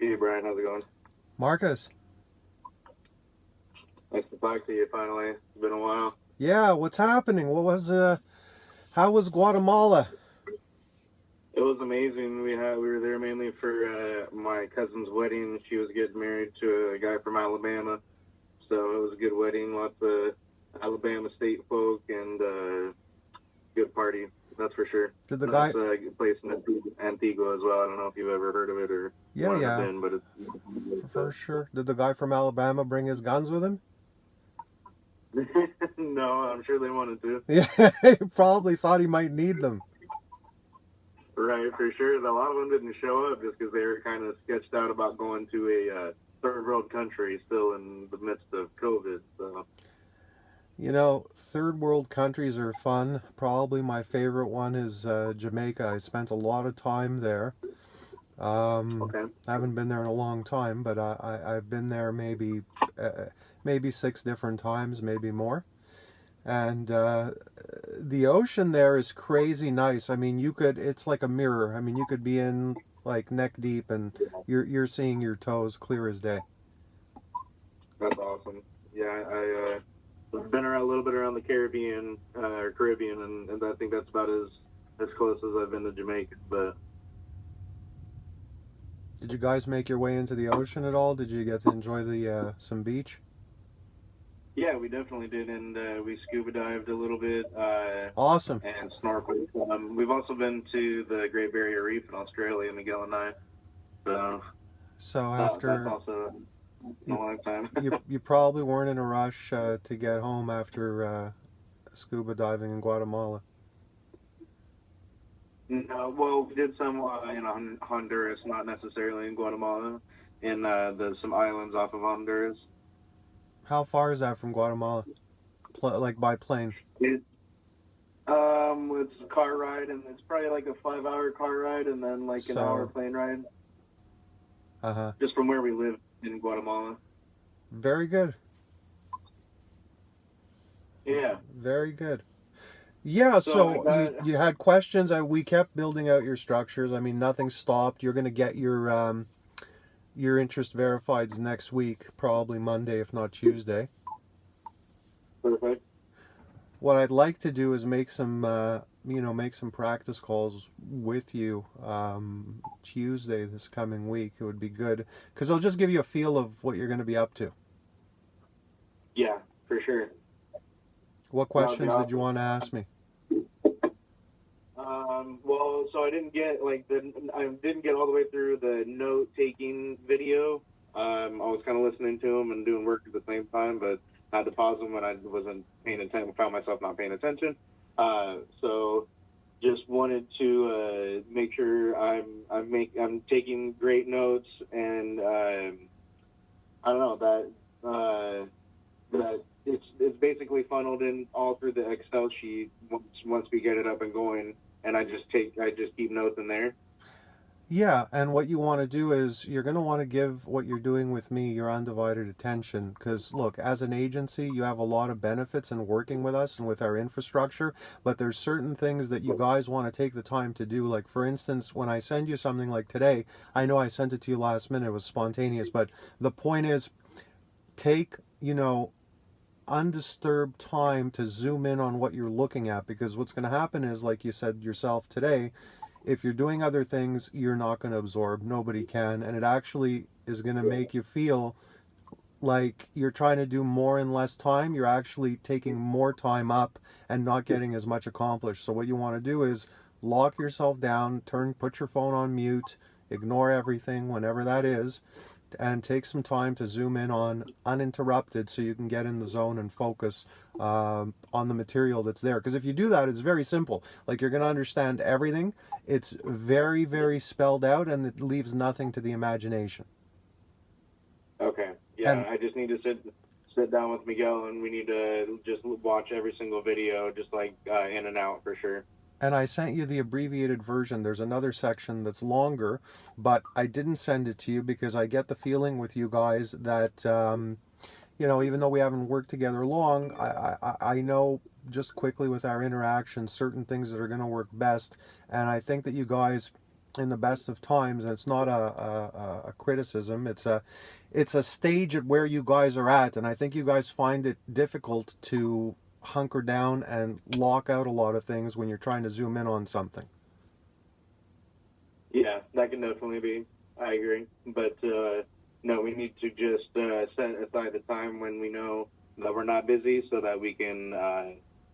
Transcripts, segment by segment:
Hey Brian, how's it going? Marcus. Nice to talk to you finally. It's been a while. Yeah, what's happening? How was Guatemala? It was amazing. We were there mainly for my cousin's wedding. She was getting married to a guy from Alabama, so it was a good wedding. Lots of Alabama state folk and good party. That's for sure. Did the Nice guy place in Antigua as well. I don't know if you've ever heard of it or Yeah, wanted to yeah, been, but it's for sure. Did the guy from Alabama bring his guns with him? no, I'm sure they wanted to. Yeah, he probably thought he might need them. Right, for sure. A lot of them didn't show up just because they were kind of sketched out about going to a third world country still in the midst of COVID. So, Third world countries are fun. Probably my favorite one is Jamaica. I spent a lot of time there. okay. I haven't been there in a long time, but I've been there maybe 6 different times, maybe more. And the ocean there is crazy nice. I mean, it's like a mirror. I mean, you could be in like neck deep and you're seeing your toes clear as day. That's awesome. Yeah, I've been around a little bit around the Caribbean or Caribbean, and I think that's about as close as I've been to Jamaica. But Did you guys make your way into the ocean at all? Did you get to enjoy the some beach? yeah, we definitely did, and we scuba dived a little bit Awesome. and snorkeled. We've also been to the Great Barrier Reef in Australia, Miguel and I. So So that's after also a you long time. you probably weren't in a rush to get home after scuba diving in Guatemala. No, well, we did some in Honduras, not necessarily in Guatemala, in the some islands off of Honduras. How far is that from Guatemala? Like by plane? It, it's a car ride, and it's probably like a 5 hour car ride, and then like an hour So, plane ride, uh-huh. just from where we live in Guatemala. Very good. Yeah. Very good. Yeah, So I so got you had questions. We kept building out your structures. I mean, nothing stopped. You're going to get your interest verified next week, probably Monday, if not Tuesday. perfect. What I'd like to do is make some practice calls with you Tuesday this coming week. It would be good because I'll just give you a feel of what you're going to be up to. Yeah, for sure. What That would be questions did you awesome. want to ask me? Well, so I didn't get all the way through the note taking video. I was kind of listening to them and doing work at the same time, but I had to pause them when I wasn't paying attention. Found myself not paying attention. So just wanted to make sure I'm taking great notes, and I don't know that it's basically funneled in all through the Excel sheet once we get it up and going, and I just keep notes in there. Yeah, and what you want to do is you're going to want to give what you're doing with me your undivided attention. Because, look, as an agency, you have a lot of benefits in working with us and with our infrastructure, but there's certain things that you guys want to take the time to do. Like, for instance, when I send you something like today, I know I sent it to you last minute, it was spontaneous, but the point is take, undisturbed time to zoom in on what you're looking at because what's going to happen is like you said yourself today, if you're doing other things, you're not going to absorb. Nobody can. And it actually is going to make you feel like you're trying to do more in less time. You're actually taking more time up and not getting as much accomplished. So, what you want to do is lock yourself down, put your phone on mute, ignore everything whenever that is, and take some time to zoom in on uninterrupted so you can get in the zone and focus on the material that's there. Because if you do that, it's very simple. Like you're going to understand everything. It's very, very spelled out and it leaves nothing to the imagination. Okay. Yeah, And I just need to sit down with Miguel, and we need to just watch every single video, just like in and out for sure. and I sent you the abbreviated version. There's another section that's longer, but I didn't send it to you because I get the feeling with you guys that even though we haven't worked together long, I know just quickly with our interactions certain things that are going to work best, and I think that you guys in the best of times, and it's not a criticism. It's a stage at where you guys are at, and I think you guys find it difficult to hunker down and lock out a lot of things when you're trying to zoom in on something. Yeah, that can definitely be. I agree. But no, we need to just set aside the time when we know that we're not busy so that we can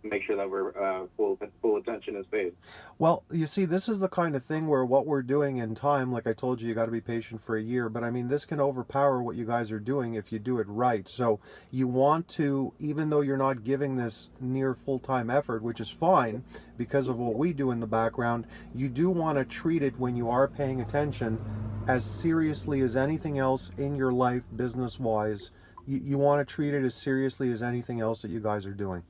make sure that we're full attention is paid. Well, you see, this is the kind of thing where what we're doing in time, like I told you, you got to be patient for a year, but I mean, this can overpower what you guys are doing if you do it right. So you want to, even though you're not giving this near full-time effort, which is fine because of what we do in the background, you do want to treat it when you are paying attention as seriously as anything else in your life, business-wise. You want to treat it as seriously as anything else that you guys are doing.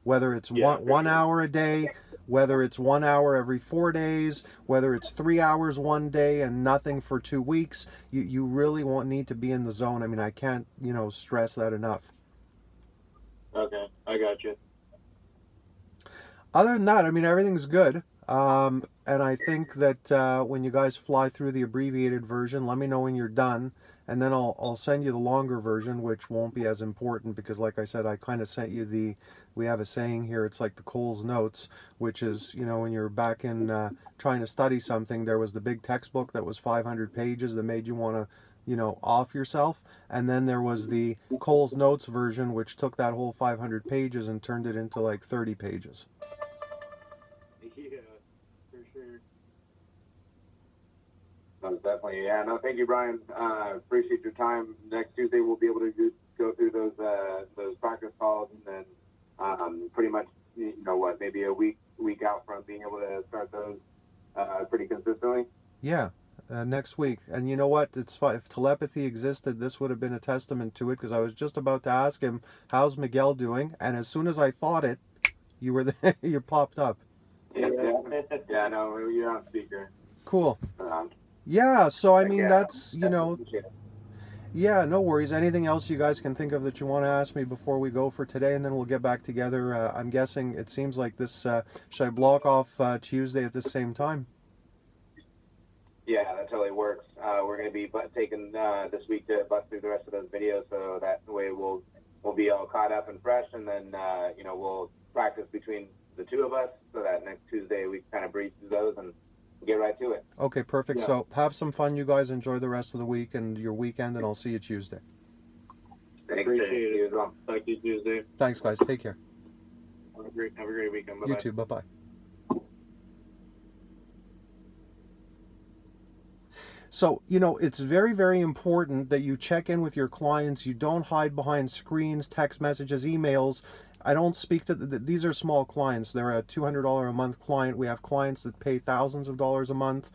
Whether it's Yeah, for one sure. hour a day, whether it's 1 hour every 4 days, whether it's 3 hours one day and nothing for 2 weeks, you really won't need to be in the zone. I mean, I can't, stress that enough. Okay, I got you. Other than that, I mean, everything's good. And I think that when you guys fly through the abbreviated version, let me know when you're done, and then I'll send you the longer version, which won't be as important because, like I said, I kind of sent you the. We have a saying here. It's like the Cole's Notes, which is when you're back in trying to study something, there was the big textbook that was 500 pages that made you want to. Off yourself, and then there was the Cole's Notes version, which took that whole 500 pages and turned it into like 30 pages. Yeah, for sure. No, definitely. Yeah, no, thank you, Brian. Appreciate your time. Next Tuesday, we'll be able to go through those practice calls, and then pretty much, what, maybe a week out from being able to start those pretty consistently. Yeah, next week. And you know what? It's fine. If telepathy existed, this would have been a testament to it because I was just about to ask him, "How's Miguel doing?" And as soon as I thought it, you were there. You popped up. Yeah, yeah, no, you're on speaker. Cool. Yeah. So I mean, Yeah, that's appreciate it. yeah. No worries. Anything else you guys can think of that you want to ask me before we go for today, and then we'll get back together. I'm guessing it seems like this. Should I block off Tuesday at the same time? Yeah, that totally works. We're going to be taking this week to bust through the rest of those videos, so that way we'll be all caught up and fresh, and then we'll practice between the two of us, so that next Tuesday we kind of breeze through those and get right to it. Okay, perfect. Yeah. So have some fun, you guys. Enjoy the rest of the week and your weekend, and I'll see you Tuesday. Thanks. Appreciate it. You as well. Talk to you Tuesday. Thanks, guys. Take care. Have a great weekend. Bye-bye. You too. Bye-bye. So, it's very, very important that you check in with your clients. You don't hide behind screens, text messages, emails. I don't speak to these are small clients. They're a $200 a month client. We have clients that pay thousands of dollars a month.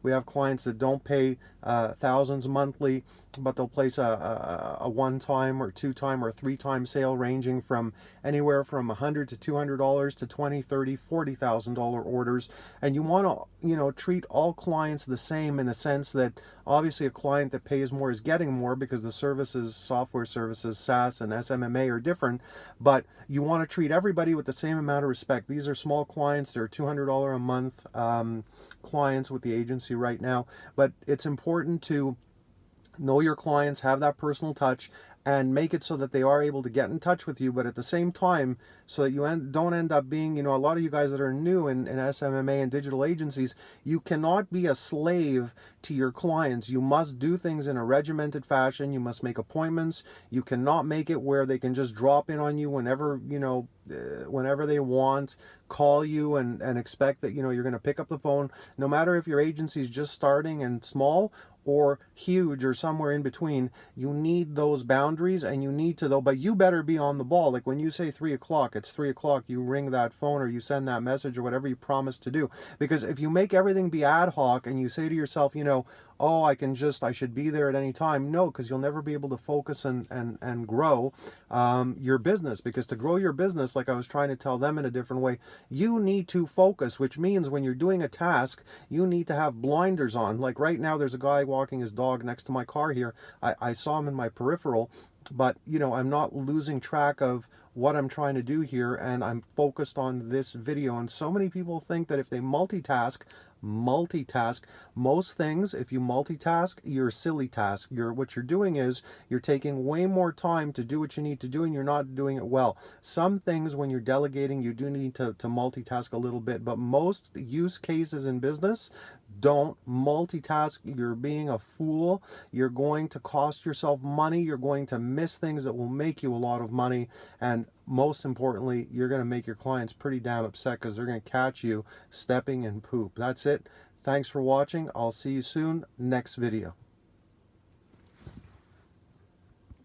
We have clients that don't pay thousands monthly, but they'll place a one-time or two-time or three-time sale ranging from anywhere from $100 to $200 to $20, $30, $40,000 orders. And you want to, treat all clients the same in a sense that obviously a client that pays more is getting more because the services, software services, SaaS and SMMA are different, but you want to treat everybody with the same amount of respect. These are small clients. They're $200 a month clients with the agency right now, but it's important to know your clients, have that personal touch, and make it so that they are able to get in touch with you, but at the same time, so that you don't end up being, a lot of you guys that are new in SMMA and digital agencies, you cannot be a slave to your clients. You must do things in a regimented fashion. You must make appointments. You cannot make it where they can just drop in on you whenever, whenever they want, call you and expect that, you're going to pick up the phone. No matter if your agency is just starting and small or huge or somewhere in between, you need those boundaries, and you need to but you better be on the ball. Like when you say 3 o'clock, it's 3 o'clock. You ring that phone or you send that message or whatever you promised to do. Because if you make everything be ad hoc and you say to yourself, oh, I should be there at any time. No, because you'll never be able to focus and grow your business. Because to grow your business, like I was trying to tell them in a different way, you need to focus, which means when you're doing a task, you need to have blinders on. Like right now, there's a guy walking his dog next to my car here. I saw him in my peripheral, but I'm not losing track of what I'm trying to do here, and I'm focused on this video. And so many people think that if they multitask, multitask. Most things, if you multitask, you're a silly task. What you're doing is you're taking way more time to do what you need to do, and you're not doing it well. Some things, when you're delegating, you do need to multitask a little bit, but most use cases in business, don't multitask. You're being a fool. You're going to cost yourself money. You're going to miss things that will make you a lot of money. And most importantly, you're going to make your clients pretty damn upset because they're going to catch you stepping in poop. That's it. Thanks for watching. I'll see you soon. Next video.